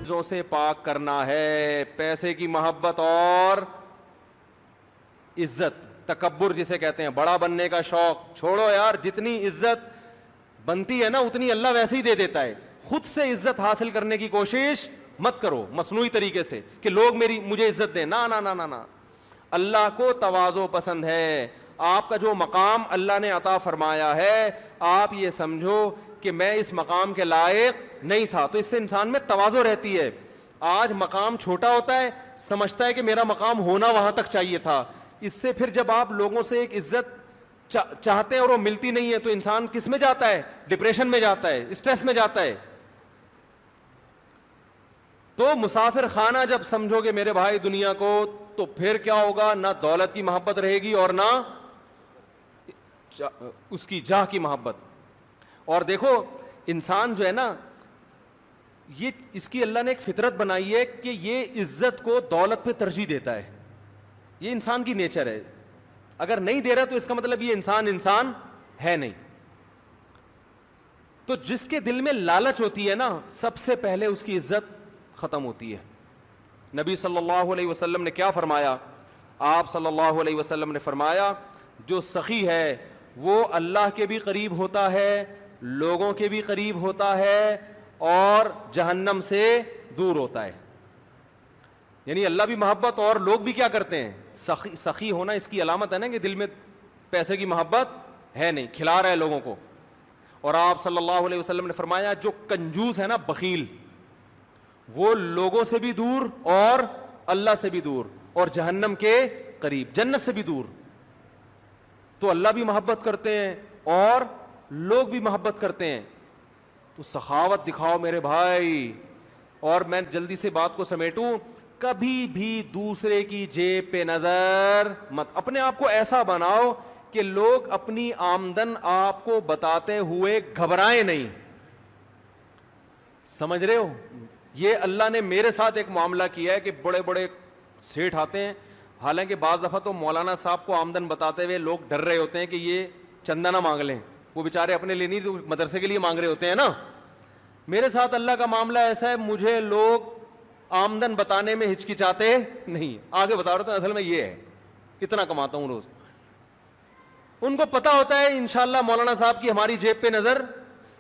چیزوں سے پاک کرنا ہے، پیسے کی محبت اور عزت، تکبر جسے کہتے ہیں، بڑا بننے کا شوق چھوڑو یار، جتنی عزت بنتی ہے نا اتنی اللہ ویسے ہی دے دیتا ہے. خود سے عزت حاصل کرنے کی کوشش مت کرو مصنوعی طریقے سے کہ لوگ مجھے عزت دیں، نہ نہ نہ نہ. اللہ کو تواضع پسند ہے. آپ کا جو مقام اللہ نے عطا فرمایا ہے آپ یہ سمجھو کہ میں اس مقام کے لائق نہیں تھا، تو اس سے انسان میں تواضع رہتی ہے. آج مقام چھوٹا ہوتا ہے، سمجھتا ہے کہ میرا مقام ہونا وہاں تک چاہیے تھا. اس سے پھر جب آپ لوگوں سے ایک عزت چاہتے ہیں اور وہ ملتی نہیں ہے تو انسان کس میں جاتا ہے؟ ڈپریشن میں جاتا ہے، اسٹریس میں جاتا ہے. تو مسافر خانہ جب سمجھو گے میرے بھائی دنیا کو، تو پھر کیا ہوگا؟ نہ دولت کی محبت رہے گی اور نہ اس کی جاہ کی محبت. اور دیکھو انسان جو ہے نا، یہ اس کی اللہ نے ایک فطرت بنائی ہے کہ یہ عزت کو دولت پہ ترجیح دیتا ہے. یہ انسان کی نیچر ہے. اگر نہیں دے رہا تو اس کا مطلب یہ انسان ہے نہیں. تو جس کے دل میں لالچ ہوتی ہے نا، سب سے پہلے اس کی عزت ختم ہوتی ہے. نبی صلی اللہ علیہ وسلم نے کیا فرمایا؟ آپ صلی اللہ علیہ وسلم نے فرمایا جو سخی ہے وہ اللہ کے بھی قریب ہوتا ہے، لوگوں کے بھی قریب ہوتا ہے اور جہنم سے دور ہوتا ہے. یعنی اللہ بھی محبت اور لوگ بھی کیا کرتے ہیں؟ سخی ہونا اس کی علامت ہے نا کہ دل میں پیسے کی محبت ہے نہیں، کھلا رہا ہے لوگوں کو. اور آپ صلی اللہ علیہ وسلم نے فرمایا جو کنجوس ہے نا، بخیل، وہ لوگوں سے بھی دور اور اللہ سے بھی دور اور جہنم کے قریب، جنت سے بھی دور. تو اللہ بھی محبت کرتے ہیں اور لوگ بھی محبت کرتے ہیں. تو سخاوت دکھاؤ میرے بھائی. اور میں جلدی سے بات کو سمیٹوں، کبھی بھی دوسرے کی جیب پہ نظر مت. اپنے آپ کو ایسا بناؤ کہ لوگ اپنی آمدن آپ کو بتاتے ہوئے گھبرائیں نہیں. سمجھ رہے ہو؟ یہ اللہ نے میرے ساتھ ایک معاملہ کیا ہے کہ بڑے بڑے سیٹھ آتے ہیں، حالانکہ بعض دفعہ تو مولانا صاحب کو آمدن بتاتے ہوئے لوگ ڈر رہے ہوتے ہیں کہ یہ چندہ نہ مانگ لیں. وہ بیچارے اپنے لیے نہیں، مدرسے کے لیے مانگ رہے ہوتے ہیں نا. میرے ساتھ اللہ کا معاملہ ایسا ہے، مجھے لوگ آمدن بتانے میں ہچکچاتے نہیں. آگے بتا رہا تھا اصل میں یہ ہے، اتنا کماتا ہوں روز. ان کو پتا ہوتا ہے انشاءاللہ مولانا صاحب کی ہماری جیب پہ نظر.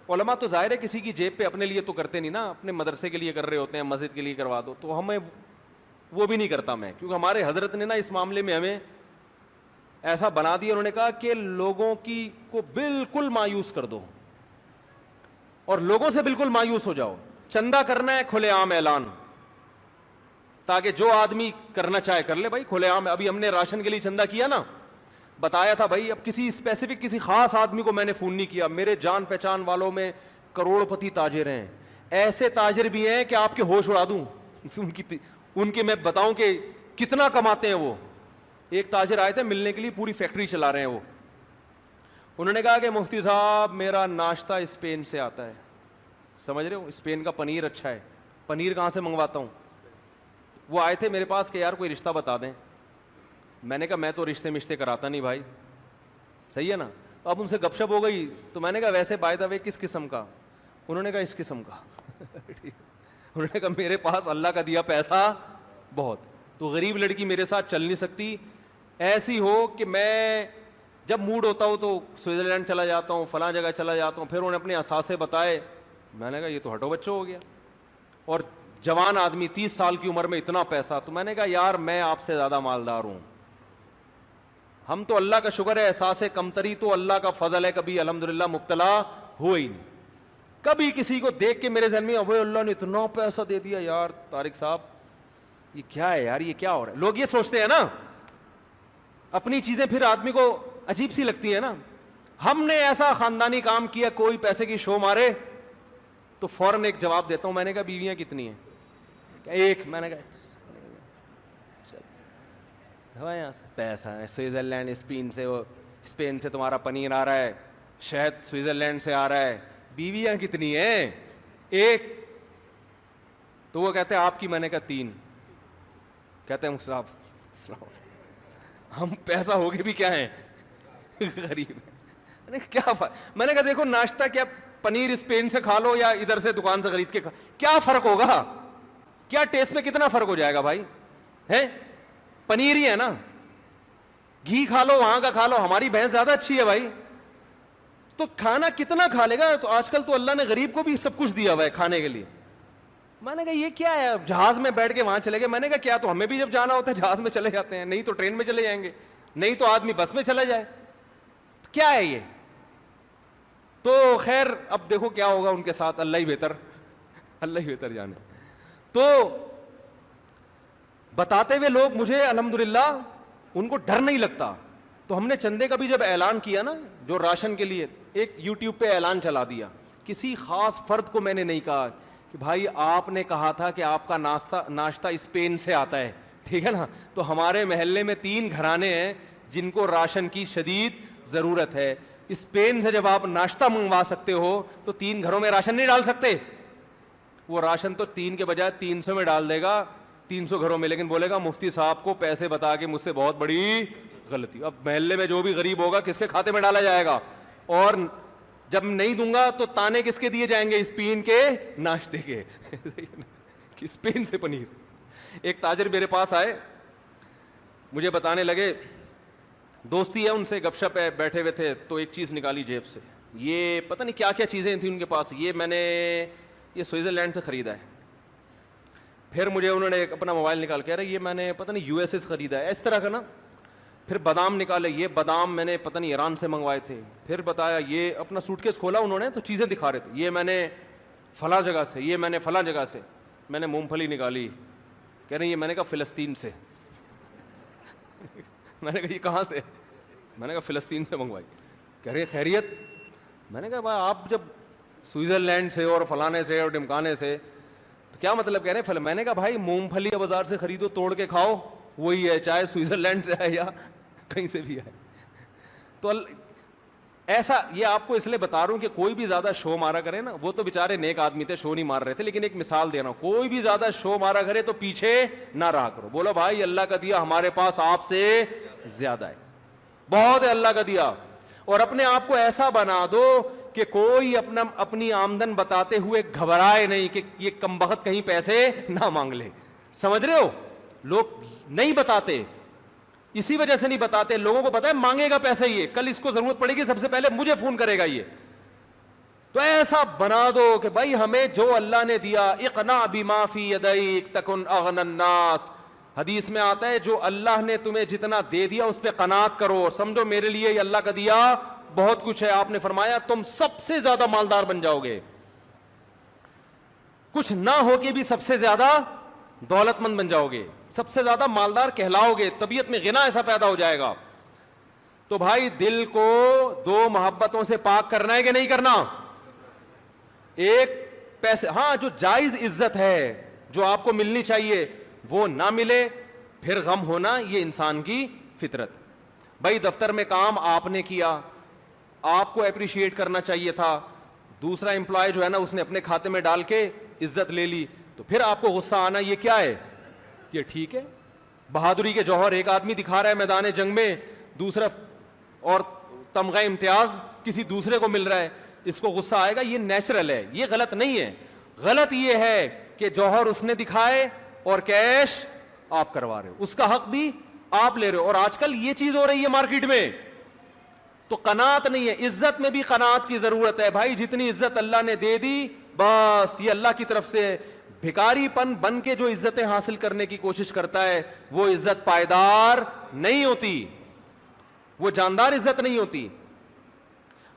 علماء تو ظاہر ہے کسی کی جیب پہ اپنے لیے تو کرتے نہیں نا، اپنے مدرسے کے لیے کر رہے ہوتے ہیں، مسجد کے لیے کروا دو. تو ہمیں وہ بھی نہیں کرتا میں، کیونکہ ہمارے حضرت نے نا اس معاملے میں ہمیں ایسا بنا دیا. انہوں نے کہا کہ لوگوں کی کو بالکل مایوس کر دو اور لوگوں سے بالکل مایوس ہو جاؤ. چندہ کرنا ہے کھلے عام اعلان، تاکہ جو آدمی کرنا چاہے کر لے بھائی کھلے عام. ابھی ہم نے راشن کے لیے چندہ کیا نا، بتایا تھا بھائی. اب کسی اسپیسیفک کسی خاص آدمی کو میں نے فون نہیں کیا. میرے جان پہچان والوں میں کروڑ پتی تاجر ہیں، ایسے تاجر بھی ہیں کہ آپ کے ہوش اڑا دوں. ان کے میں بتاؤں کہ کتنا کماتے ہیں وہ. ایک تاجر آئے تھے ملنے کے لیے، پوری فیکٹری چلا رہے ہیں وہ. انہوں نے کہا کہ مفتی صاحب میرا ناشتہ اسپین سے آتا ہے. سمجھ رہے ہو؟ اسپین کا پنیر اچھا ہے. پنیر کہاں سے منگواتا ہوں؟ وہ آئے تھے میرے پاس کہ یار کوئی رشتہ بتا دیں. میں نے کہا میں تو رشتے کراتا نہیں بھائی. صحیح ہے نا؟ اب ان سے گپ شپ ہو گئی تو میں نے کہا ویسے بائی دا وے کس قسم کا؟ انہوں نے کہا اس قسم کا. انہوں نے کہا میرے پاس اللہ کا دیا پیسہ بہت، تو غریب لڑکی میرے ساتھ چل نہیں سکتی. ایسی ہو کہ میں جب موڈ ہوتا ہوں تو سوئٹزرلینڈ چلا جاتا ہوں، فلاں جگہ چلا جاتا ہوں. پھر انہوں نے اپنے اثاثے بتائے. میں نے کہا یہ تو ہٹو بچوں ہو گیا. اور جوان آدمی 30 سال کی عمر میں اتنا پیسہ. تو میں نے کہا یار میں آپ سے زیادہ مالدار ہوں. ہم تو اللہ کا شکر ہے، احساس کمتری تو اللہ کا فضل ہے، کبھی الحمدللہ مبتلا ہوئے ہی نہیں. کبھی کسی کو دیکھ کے میرے ذہن میں ابے اللہ نے اتنا پیسہ دے دیا، یار طارق صاحب یہ کیا ہے یار، یہ کیا ہو رہا ہے. لوگ یہ سوچتے ہیں نا، اپنی چیزیں پھر آدمی کو عجیب سی لگتی ہے نا. ہم نے ایسا خاندانی کام کیا، کوئی پیسے کی شو مارے تو فوراً ایک جواب دیتا ہوں. میں نے کہا بیویاں کتنی ہیں؟ ایک. میں نے کہا یہاں سے پیسہ ہے سوئٹزرلینڈ اسپین سے تمہارا پنیر آ رہا ہے، شہد سوئٹزرلینڈ سے آ رہا ہے. بیویاں کتنی ہیں؟ ایک. تو وہ کہتے ہیں آپ کی. میں نے کہا 3. کہتے ہیں صاحب ہم پیسہ ہوگے بھی کیا ہیں، غریب ہیں. کیا میں نے کہا دیکھو ناشتہ کیا پنیر اسپین سے کھا لو یا ادھر سے دکان سے خرید کے کھا، کیا فرق ہوگا؟ کیا ٹیسٹ میں کتنا فرق ہو جائے گا بھائی؟ ہے پنیر ہی ہے نا, گھی کھا لو وہاں کا کھا لو, ہماری بھینس زیادہ اچھی ہے بھائی. تو کھانا کتنا کھا لے گا؟ تو آج کل تو اللہ نے غریب کو بھی سب کچھ دیا ہوا ہے کھانے کے لیے. میں نے کہا یہ کیا ہے, جہاز میں بیٹھ کے وہاں چلے گئے. میں نے کہا کیا, تو ہمیں بھی جب جانا ہوتا ہے جہاز میں چلے جاتے ہیں, نہیں تو ٹرین میں چلے جائیں گے, نہیں تو آدمی بس میں چلا جائے. کیا ہے یہ؟ تو خیر اب دیکھو کیا ہوگا ان کے ساتھ, اللہ ہی بہتر, اللہ ہی بہتر جانے. تو بتاتے ہوئے لوگ مجھے الحمدللہ ان کو ڈر نہیں لگتا. تو ہم نے چندے کا بھی جب اعلان کیا نا, جو راشن کے لیے, ایک یوٹیوب پہ اعلان چلا دیا. کسی خاص فرد کو میں نے نہیں کہا کہ بھائی آپ نے کہا تھا کہ آپ کا ناشتہ اسپین سے آتا ہے, ٹھیک ہے نا, تو ہمارے محلے میں 3 گھرانے ہیں جن کو راشن کی شدید ضرورت ہے. اسپین سے جب آپ ناشتہ منگوا سکتے ہو تو 3 گھروں میں راشن نہیں ڈال سکتے؟ وہ راشن تو 3 کے بجائے 300 میں ڈال دے گا, 300 گھروں میں, لیکن بولے گا مفتی صاحب کو پیسے بتا کے مجھ سے بہت بڑی غلطی. اب محلے میں جو بھی غریب ہوگا کس کے کھاتے میں ڈالا جائے گا؟ اور جب نہیں دوں گا تو تانے کس کے دیے جائیں گے؟ اسپین کے ناشتے کے. اسپین سے پنیر. ایک تاجر میرے پاس آئے, مجھے بتانے لگے, دوستی ہے ان سے, گپ شپ ہے, بیٹھے ہوئے تھے, تو ایک چیز نکالی جیب سے, یہ پتہ نہیں کیا کیا چیزیں تھیں ان کے پاس, یہ میں نے یہ سوئٹزرلینڈ سے خریدا ہے. پھر مجھے انہوں نے اپنا موبائل نکال کے, ارے یہ میں نے پتہ نہیں یو ایس اے سے خریدا ہے, اس طرح کا نا. پھر بادام نکالے, یہ بادام میں نے پتہ نہیں ایران سے منگوائے تھے. پھر بتایا, یہ اپنا سوٹ کیس کھولا انہوں نے تو چیزیں دکھا رہے تھے, یہ میں نے فلاں جگہ سے, یہ میں نے فلاں جگہ سے. میں نے مونگ پھلی نکالی, کہہ رہے ہیں یہ میں نے کہا فلسطین سے. میں نے کہا یہ کہاں سے؟ میں نے کہا فلسطین سے منگوائی. کہہ رہے خیریت؟ میں نے کہا بھائی آپ جب سوئٹزرلینڈ سے اور فلانے سے اور ڈمکانے سے, تو کیا مطلب کہہ رہے ہیں؟ میں نے کہا بھائی مونگ پھلی بازار سے خریدو, توڑ کے کھاؤ, وہی ہے, چاہے سوئٹزرلینڈ سے ہے یا کہیں سے بھی ہے. تو ایسا, یہ آپ کو اس لیے بتا رہا ہوں کہ کوئی بھی زیادہ شو مارا کرے نا, وہ تو بیچارے نیک آدمی تھے, شو نہیں مار رہے تھے, لیکن ایک مثال دے رہا ہوں, کوئی بھی زیادہ شو مارا کرے تو پیچھے نہ رہا کرو. بولو بھائی اللہ کا دیا ہمارے پاس آپ سے زیادہ ہے, بہت ہے اللہ کا دیا. اور اپنے آپ کو ایسا بنا دو کہ کوئی اپنی آمدن بتاتے ہوئے گھبرائے نہیں کہ یہ کمبخت کہیں پیسے نہ مانگ لے. سمجھ رہے ہو؟ لوگ نہیں بتاتے, اسی وجہ سے نہیں بتاتے. لوگوں کو پتا ہے مانگے گا پیسے, یہ کل اس کو ضرورت پڑے گی سب سے پہلے مجھے فون کرے گا یہ. تو ایسا بنا دو کہ بھائی ہمیں جو اللہ نے دیا, اقنع بما فی یدیک تکن اغنی الناس. حدیث میں آتا ہے جو اللہ نے تمہیں جتنا دے دیا اس پہ قناعت کرو, سمجھو میرے لیے یہ اللہ کا دیا بہت کچھ ہے. آپ نے فرمایا تم سب سے زیادہ مالدار بن جاؤ گے, کچھ نہ ہو کے بھی سب سے زیادہ دولت مند بن جاؤ گے, سب سے زیادہ مالدار کہلاؤ گے, طبیعت میں غنا ایسا پیدا ہو جائے گا. تو بھائی دل کو 2 محبتوں سے پاک کرنا ہے کہ نہیں کرنا؟ ایک پیسے, ہاں جو جائز عزت ہے جو آپ کو ملنی چاہیے وہ نہ ملے, پھر غم ہونا, یہ انسان کی فطرت. بھائی دفتر میں کام آپ نے کیا, آپ کو اپریشیٹ کرنا چاہیے تھا, دوسرا امپلائی جو ہے نا اس نے اپنے کھاتے میں ڈال کے عزت لے لی, تو پھر آپ کو غصہ آنا یہ کیا ہے؟ یہ ٹھیک ہے؟ بہادری کے جوہر ایک آدمی دکھا رہا ہے میدان جنگ میں, دوسرا اور تمغہ امتیاز کسی دوسرے کو مل رہا ہے, اس کو غصہ آئے گا, یہ نیچرل ہے, یہ غلط نہیں ہے. غلط یہ ہے کہ جوہر اس نے دکھائے اور کیش آپ کروا رہے ہو, اس کا حق بھی آپ لے رہے ہو. اور آج کل یہ چیز ہو رہی ہے مارکیٹ میں, تو قناعت نہیں ہے. عزت میں بھی قناعت کی ضرورت ہے بھائی, جتنی عزت اللہ نے دے دی بس یہ اللہ کی طرف سے. بھکاری پن بن کے جو عزتیں حاصل کرنے کی کوشش کرتا ہے وہ عزت پائیدار نہیں ہوتی, وہ جاندار عزت نہیں ہوتی.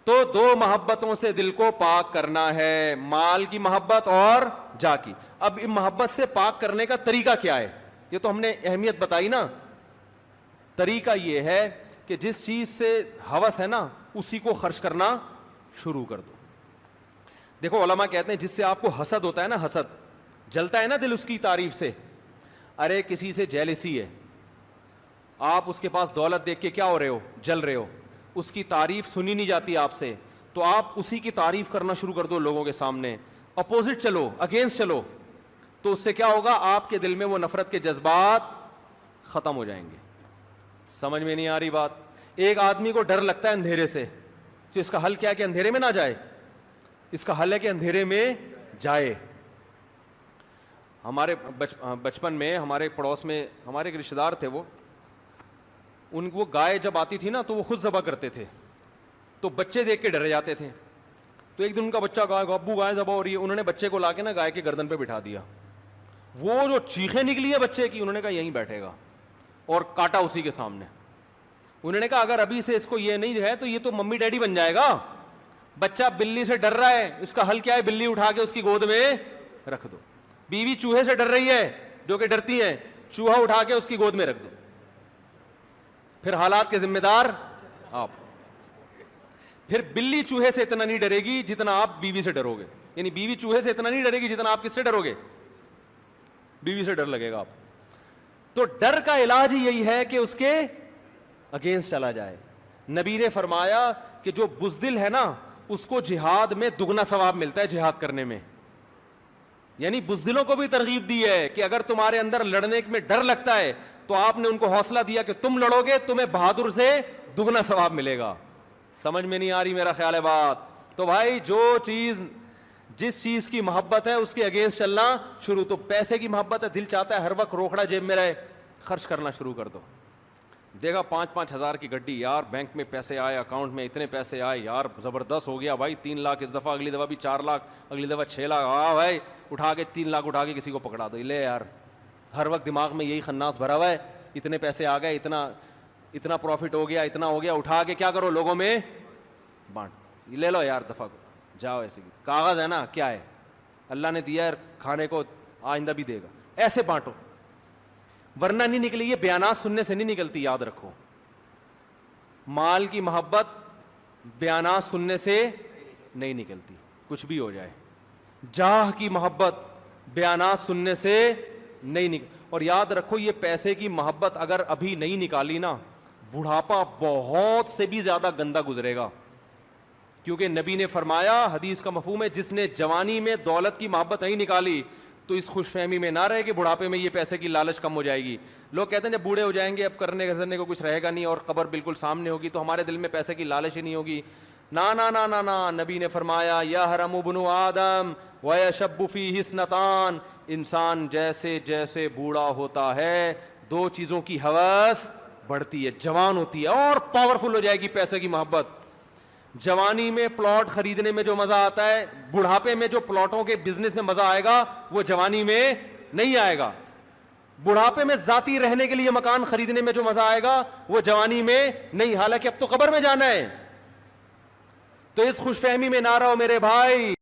تو 2 محبتوں سے دل کو پاک کرنا ہے, مال کی محبت اور جا کی. اب ان محبت سے پاک کرنے کا طریقہ کیا ہے؟ یہ تو ہم نے اہمیت بتائی نا. طریقہ یہ ہے کہ جس چیز سے ہوس ہے نا اسی کو خرچ کرنا شروع کر دو. دیکھو علماء کہتے ہیں جس سے آپ کو حسد ہوتا ہے نا, حسد جلتا ہے نا دل اس کی تعریف سے. ارے کسی سے جیلسی ہے, آپ اس کے پاس دولت دیکھ کے کیا ہو رہے ہو؟ جل رہے ہو. اس کی تعریف سنی نہیں جاتی آپ سے, تو آپ اسی کی تعریف کرنا شروع کر دو لوگوں کے سامنے. اپوزٹ چلو, اگینسٹ چلو, تو اس سے کیا ہوگا؟ آپ کے دل میں وہ نفرت کے جذبات ختم ہو جائیں گے. سمجھ میں نہیں آ رہی بات؟ ایک آدمی کو ڈر لگتا ہے اندھیرے سے, تو اس کا حل کیا ہے کہ اندھیرے میں نہ جائے, اس کا حل ہے کہ اندھیرے میں جائے. ہمارے بچپن میں ہمارے پڑوس میں ہمارے ایک رشتے دار تھے، وہ گائے جب آتی تھی نا تو وہ خود ذبح کرتے تھے، تو بچے دیکھ کے ڈر جاتے تھے. تو ایک دن ان کا بچہ گائے، ابو گائے ذبح ہو رہی ہے، انہوں نے بچے کو لا کے نا گائے کی گردن پہ بٹھا دیا. وہ جو چیخیں نکلی ہے بچے کی، انہوں نے کہا یہیں بیٹھے گا، اور کاٹا اسی کے سامنے. انہوں نے کہا اگر ابھی سے اس کو یہ نہیں ہے تو یہ تو ممی ڈیڈی بن جائے گا. بچہ بلی سے ڈر رہا ہے، اس کا حل کیا ہے؟ بلی اٹھا کے اس کی گود میں رکھ دو. بیوی چوہے سے ڈر رہی ہے، جو کہ ڈرتی ہیں، چوہا اٹھا کے اس کی گود میں رکھ دو. پھر حالات کے ذمہ دار آپ. پھر بلی چوہے سے اتنا نہیں ڈرے گی جتنا آپ بیوی سے ڈرو گے، یعنی بیوی چوہے سے اتنا نہیں ڈرے گی جتنا آپ کس سے ڈرو گے؟ بیوی سے ڈر لگے گا آپ. تو ڈر کا علاج ہی یہی ہے کہ اس کے اگینسٹ چلا جائے. نبی نے فرمایا کہ جو بزدل ہے نا اس کو جہاد میں دگنا ثواب ملتا ہے، جہاد کرنے میں. یعنی بزدلوں کو بھی ترغیب دی ہے کہ اگر تمہارے اندر لڑنے میں ڈر لگتا ہے تو آپ نے ان کو حوصلہ دیا کہ تم لڑو گے، تمہیں بہادر سے دگنا ثواب ملے گا. سمجھ میں نہیں آ رہی میرا خیال ہے بات؟ تو بھائی جس چیز کی محبت ہے اس کے اگینسٹ چلنا شروع. تو پیسے کی محبت ہے، دل چاہتا ہے ہر وقت روکڑا جیب میں رہے، خرچ کرنا شروع کر دو. دیکھا 5-5 ہزار کی گڈی، یار بینک میں پیسے آئے، اکاؤنٹ میں اتنے پیسے آئے، یار زبردست ہو گیا بھائی، 3 لاکھ اس دفعہ، اگلی دفعہ بھی 4 لاکھ، اگلی دفعہ 6 لاکھ. ہاں بھائی اٹھا کے 3 لاکھ اٹھا کے کسی کو پکڑا دو. لے یار، ہر وقت دماغ میں یہی خناس بھرا ہوا ہے، اتنے پیسے آ گئے، اتنا پروفٹ ہو گیا، اتنا ہو گیا، اٹھا کے کیا کرو لوگوں میں بانٹ. لے لو یار دفعہ کو، جاؤ. ایسے کاغذ ہے نا، کیا ہے، اللہ نے دیا ہے کھانے کو، آئندہ بھی دے گا. ایسے بانٹو، ورنہ نہیں نکلی. یہ بیانات سننے سے نہیں نکلتی، یاد رکھو. مال کی محبت بیانات سننے سے نہیں نکلتی، کچھ بھی ہو جائے. جاہ کی محبت بیانات سننے سے نہیں نکل. اور یاد رکھو یہ پیسے کی محبت اگر ابھی نہیں نکالی نا، بڑھاپا بہت سے بھی زیادہ گندا گزرے گا. کیونکہ نبی نے فرمایا، حدیث کا مفہوم ہے، جس نے جوانی میں دولت کی محبت نہیں نکالی تو اس خوش فہمی میں نہ رہے کہ بڑھاپے میں یہ پیسے کی لالچ کم ہو جائے گی. لوگ کہتے ہیں جب بوڑھے ہو جائیں گے اب کرنے کو کچھ رہے گا نہیں اور قبر بالکل سامنے ہوگی تو ہمارے دل میں پیسے کی لالچ ہی نہیں ہوگی. نا نا نا نا نا، نبی نے فرمایا یحرم ابن آدم ویشب فیہ اثنتان، انسان جیسے جیسے بوڑھا ہوتا ہے 2 چیزوں کی ہوس بڑھتی ہے. جوان ہوتی ہے اور پاورفل ہو جائے گی پیسے کی محبت. جوانی میں پلاٹ خریدنے میں جو مزہ آتا ہے، بڑھاپے میں جو پلاٹوں کے بزنس میں مزہ آئے گا وہ جوانی میں نہیں آئے گا. بڑھاپے میں ذاتی رہنے کے لیے مکان خریدنے میں جو مزہ آئے گا وہ جوانی میں نہیں. حالانکہ اب تو قبر میں جانا ہے. تو اس خوش فہمی میں نہ رہو میرے بھائی.